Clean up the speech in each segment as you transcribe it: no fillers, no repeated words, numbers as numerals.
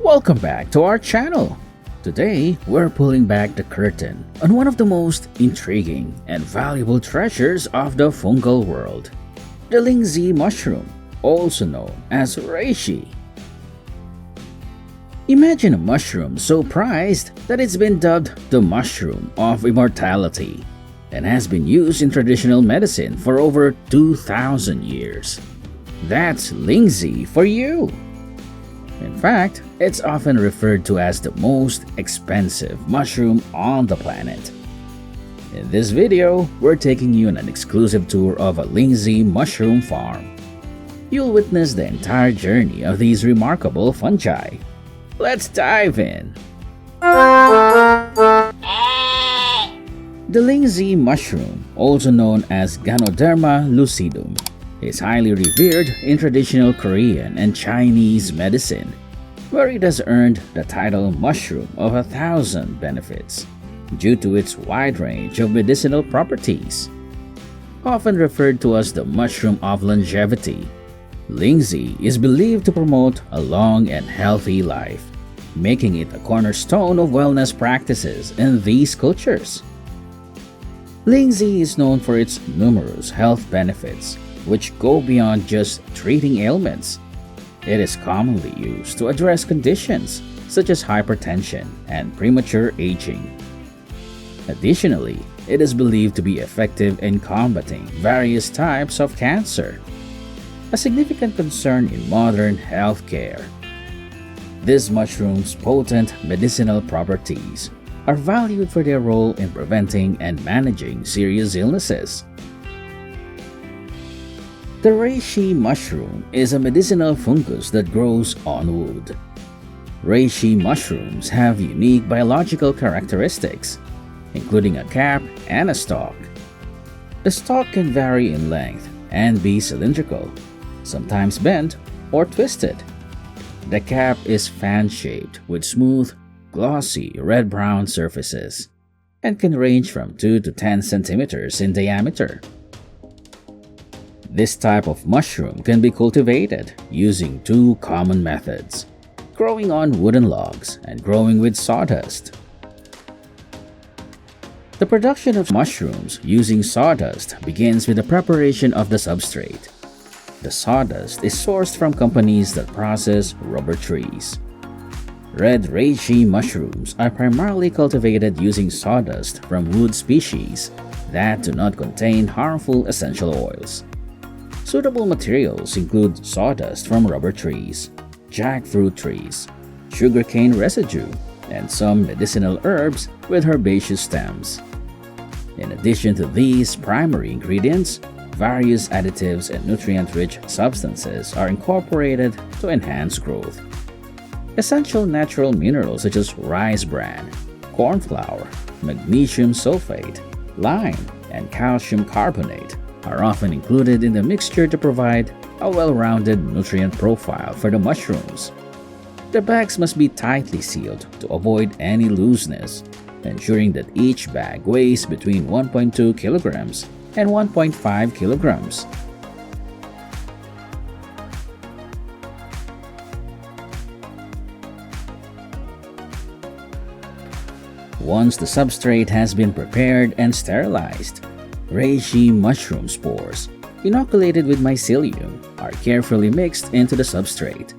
Welcome back to our channel. Today, we're pulling back the curtain on one of the most intriguing and valuable treasures of the fungal world, the Lingzi mushroom, also known as Reishi. Imagine a mushroom so prized that it's been dubbed the mushroom of immortality and has been used in traditional medicine for over 2,000 years. That's Lingzi for you! In fact, it's often referred to as the most expensive mushroom on the planet. In this video, we're taking you on an exclusive tour of a Lingzi mushroom farm. You'll witness the entire journey of these remarkable fungi. Let's dive in! The Lingzi mushroom, also known as Ganoderma lucidum, is highly revered in traditional Korean and Chinese medicine, where it has earned the title Mushroom of 1,000 Benefits due to its wide range of medicinal properties. Often referred to as the mushroom of longevity, Lingzi is believed to promote a long and healthy life, making it a cornerstone of wellness practices in these cultures. Lingzi is known for its numerous health benefits, which go beyond just treating ailments. It is commonly used to address conditions such as hypertension and premature aging. Additionally, it is believed to be effective in combating various types of cancer, a significant concern in modern healthcare. This mushroom's potent medicinal properties are valued for their role in preventing and managing serious illnesses. The reishi mushroom is a medicinal fungus that grows on wood. Reishi mushrooms have unique biological characteristics, including a cap and a stalk. The stalk can vary in length and be cylindrical, sometimes bent or twisted. The cap is fan-shaped with smooth, glossy red-brown surfaces and can range from 2 to 10 centimeters in diameter. This type of mushroom can be cultivated using two common methods: growing on wooden logs and growing with sawdust. The production of mushrooms using sawdust begins with the preparation of the substrate. The sawdust is sourced from companies that process rubber trees. Red reishi mushrooms are primarily cultivated using sawdust from wood species that do not contain harmful essential oils. Suitable materials include sawdust from rubber trees, jackfruit trees, sugarcane residue, and some medicinal herbs with herbaceous stems. In addition to these primary ingredients, various additives and nutrient-rich substances are incorporated to enhance growth. Essential natural minerals such as rice bran, corn flour, magnesium sulfate, lime, and calcium carbonate are often included in the mixture to provide a well-rounded nutrient profile for the mushrooms. The bags must be tightly sealed to avoid any looseness, ensuring that each bag weighs between 1.2 kilograms and 1.5 kilograms. Once the substrate has been prepared and sterilized, reishi mushroom spores, inoculated with mycelium, are carefully mixed into the substrate.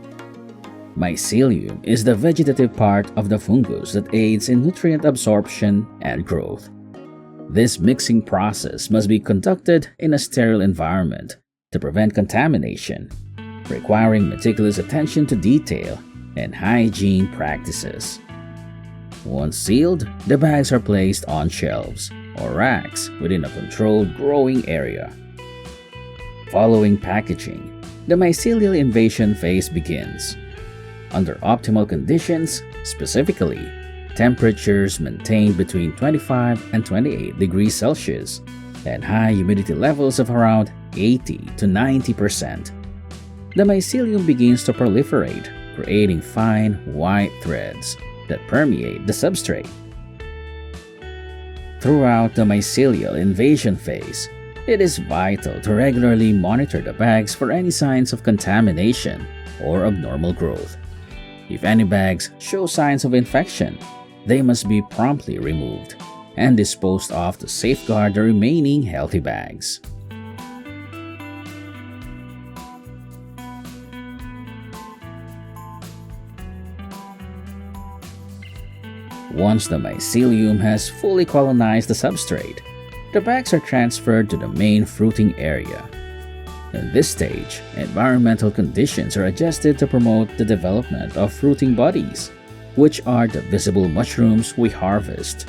Mycelium is the vegetative part of the fungus that aids in nutrient absorption and growth. This mixing process must be conducted in a sterile environment to prevent contamination, requiring meticulous attention to detail and hygiene practices. Once sealed, the bags are placed on shelves or racks within a controlled growing area. Following packaging, the mycelial invasion phase begins. Under optimal conditions, specifically, temperatures maintained between 25 and 28 degrees Celsius and high humidity levels of around 80 to 90%, the mycelium begins to proliferate, creating fine white threads that permeate the substrate. Throughout the mycelial invasion phase, it is vital to regularly monitor the bags for any signs of contamination or abnormal growth. If any bags show signs of infection, they must be promptly removed and disposed of to safeguard the remaining healthy bags. Once the mycelium has fully colonized the substrate, the bags are transferred to the main fruiting area. In this stage, environmental conditions are adjusted to promote the development of fruiting bodies, which are the visible mushrooms we harvest.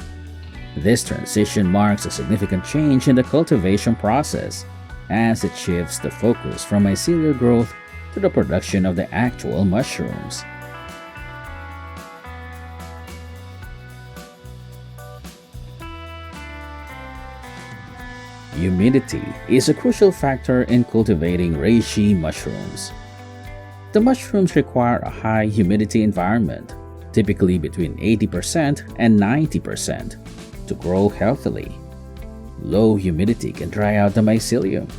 This transition marks a significant change in the cultivation process, as it shifts the focus from mycelial growth to the production of the actual mushrooms. Humidity is a crucial factor in cultivating reishi mushrooms. The mushrooms require a high humidity environment, typically between 80% and 90%, to grow healthily. Low humidity can dry out the mycelium,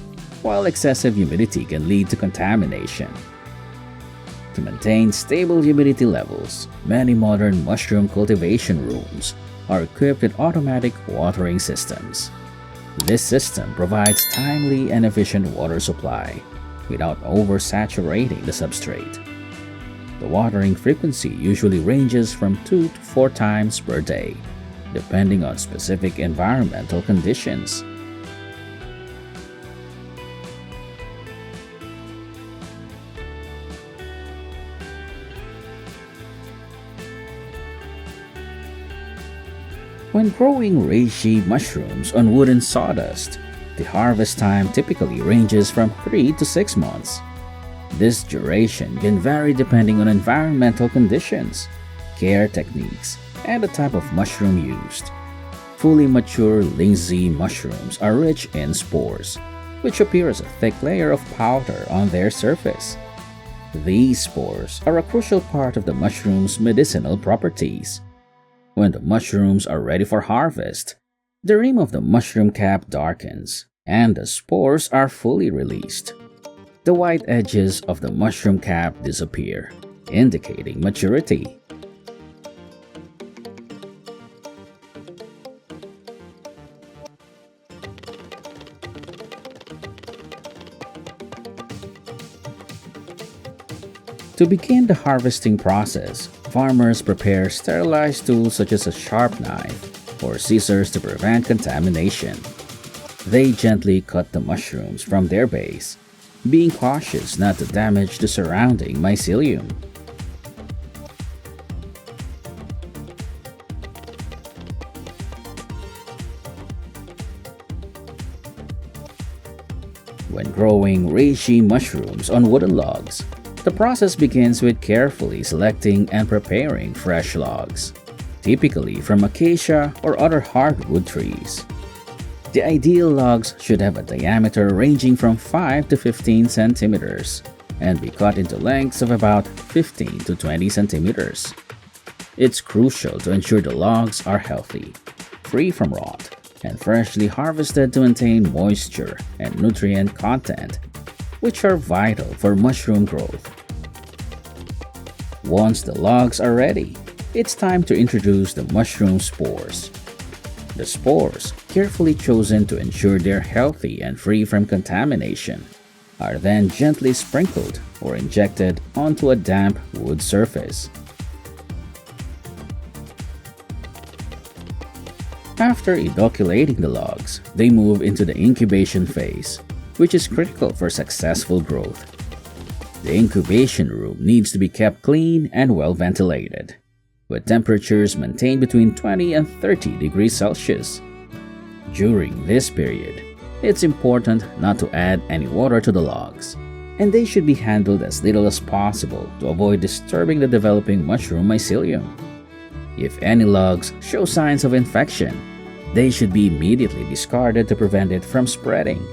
while excessive humidity can lead to contamination. To maintain stable humidity levels, many modern mushroom cultivation rooms are equipped with automatic watering systems. This system provides timely and efficient water supply without oversaturating the substrate. The watering frequency usually ranges from 2 to 4 times per day, depending on specific environmental conditions. When growing reishi mushrooms on wooden sawdust, the harvest time typically ranges from 3 to 6 months. This duration can vary depending on environmental conditions, care techniques, and the type of mushroom used. Fully mature Lingzi mushrooms are rich in spores, which appear as a thick layer of powder on their surface. These spores are a crucial part of the mushroom's medicinal properties. When the mushrooms are ready for harvest, the rim of the mushroom cap darkens and the spores are fully released. The white edges of the mushroom cap disappear, indicating maturity. To begin the harvesting process, farmers prepare sterilized tools such as a sharp knife or scissors to prevent contamination. They gently cut the mushrooms from their base, being cautious not to damage the surrounding mycelium. When growing reishi mushrooms on wooden logs, the process begins with carefully selecting and preparing fresh logs, typically from acacia or other hardwood trees. The ideal logs should have a diameter ranging from 5 to 15 centimeters and be cut into lengths of about 15 to 20 centimeters. It's crucial to ensure the logs are healthy, free from rot, and freshly harvested to maintain moisture and nutrient content, which are vital for mushroom growth. Once the logs are ready, it's time to introduce the mushroom spores. The spores, carefully chosen to ensure they're healthy and free from contamination, are then gently sprinkled or injected onto a damp wood surface. After inoculating the logs, they move into the incubation phase, which is critical for successful growth. The incubation room needs to be kept clean and well ventilated, with temperatures maintained between 20 and 30 degrees Celsius. During this period, it's important not to add any water to the logs, and they should be handled as little as possible to avoid disturbing the developing mushroom mycelium. If any logs show signs of infection, they should be immediately discarded to prevent it from spreading.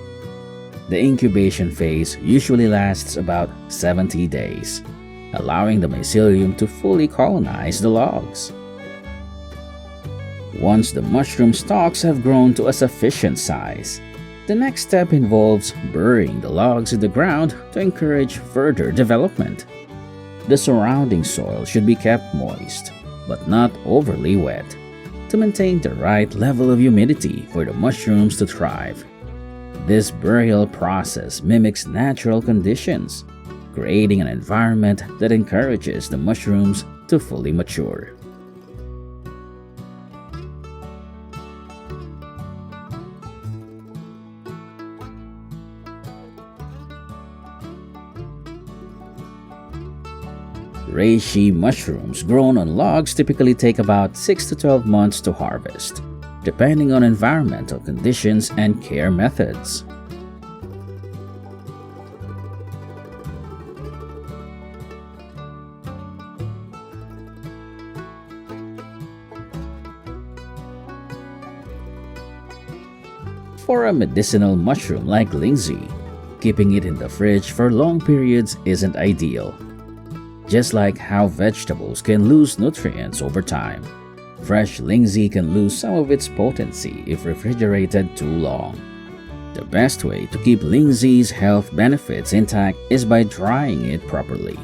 The incubation phase usually lasts about 70 days, allowing the mycelium to fully colonize the logs. Once the mushroom stalks have grown to a sufficient size, the next step involves burying the logs in the ground to encourage further development. The surrounding soil should be kept moist, but not overly wet, to maintain the right level of humidity for the mushrooms to thrive. This burial process mimics natural conditions, creating an environment that encourages the mushrooms to fully mature. Reishi mushrooms grown on logs typically take about 6 to 12 months to harvest, depending on environmental conditions and care methods. For a medicinal mushroom like Lingzi, keeping it in the fridge for long periods isn't ideal. Just like how vegetables can lose nutrients over time, fresh Lingzi can lose some of its potency if refrigerated too long. The best way to keep Lingzi's health benefits intact is by drying it properly.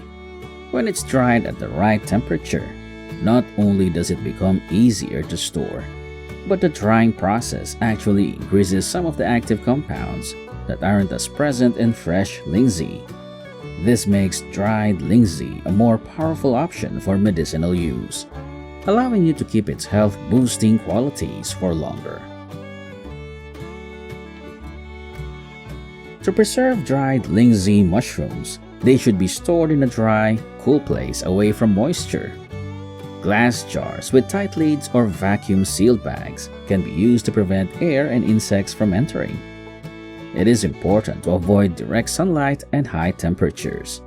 When it's dried at the right temperature, not only does it become easier to store, but the drying process actually increases some of the active compounds that aren't as present in fresh Lingzi. This makes dried Lingzi a more powerful option for medicinal use, allowing you to keep its health-boosting qualities for longer. To preserve dried Lingzi mushrooms, they should be stored in a dry, cool place away from moisture. Glass jars with tight lids or vacuum-sealed bags can be used to prevent air and insects from entering. It is important to avoid direct sunlight and high temperatures,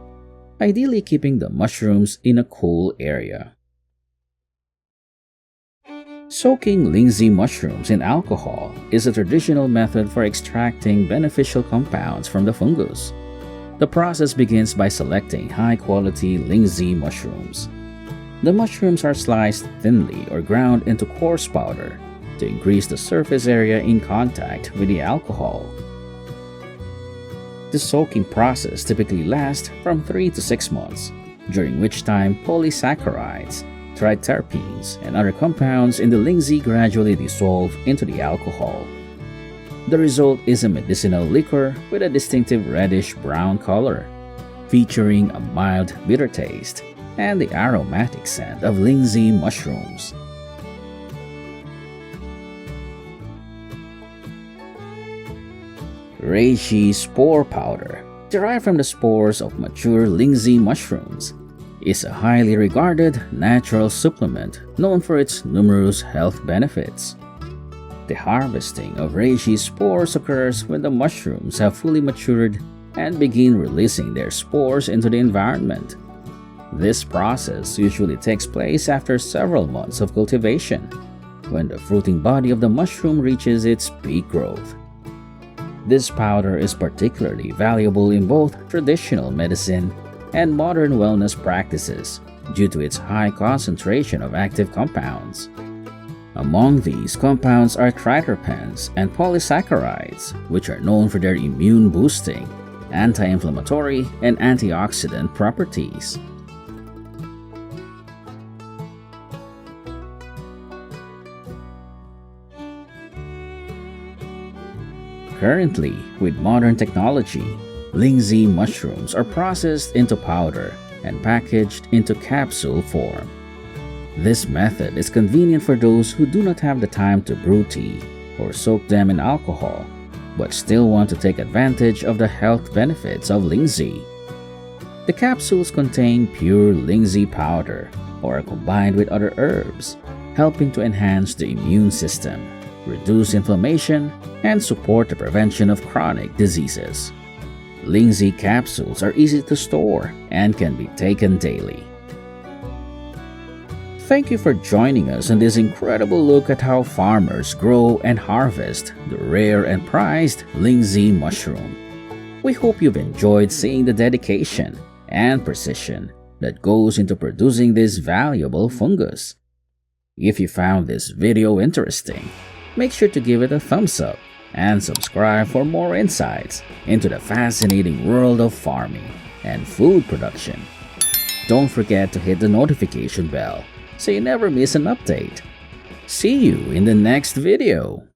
ideally keeping the mushrooms in a cool area. Soaking Lingzi mushrooms in alcohol is a traditional method for extracting beneficial compounds from the fungus. The process begins by selecting high-quality Lingzi mushrooms. The mushrooms are sliced thinly or ground into coarse powder to increase the surface area in contact with the alcohol. The soaking process typically lasts from 3 to 6 months, during which time polysaccharides, triterpenes, and other compounds in the Lingzi gradually dissolve into the alcohol. The result is a medicinal liquor with a distinctive reddish-brown color, featuring a mild bitter taste and the aromatic scent of Lingzi mushrooms. Reishi spore powder, derived from the spores of mature Lingzi mushrooms, is a highly regarded natural supplement known for its numerous health benefits. The harvesting of reishi spores occurs when the mushrooms have fully matured and begin releasing their spores into the environment. This process usually takes place after several months of cultivation, when the fruiting body of the mushroom reaches its peak growth. This powder is particularly valuable in both traditional medicine and modern wellness practices due to its high concentration of active compounds. Among these compounds are triterpenes and polysaccharides, which are known for their immune-boosting, anti-inflammatory, and antioxidant properties. Currently, with modern technology, Lingzi mushrooms are processed into powder and packaged into capsule form. This method is convenient for those who do not have the time to brew tea or soak them in alcohol, but still want to take advantage of the health benefits of Lingzi. The capsules contain pure Lingzi powder or are combined with other herbs, helping to enhance the immune system, reduce inflammation, and support the prevention of chronic diseases. Lingzi capsules are easy to store and can be taken daily. Thank you for joining us on this incredible look at how farmers grow and harvest the rare and prized Lingzi mushroom. We hope you've enjoyed seeing the dedication and precision that goes into producing this valuable fungus. If you found this video interesting, make sure to give it a thumbs up and subscribe for more insights into the fascinating world of farming and food production. don't forget to hit the notification bell so you never miss an update. See you in the next video!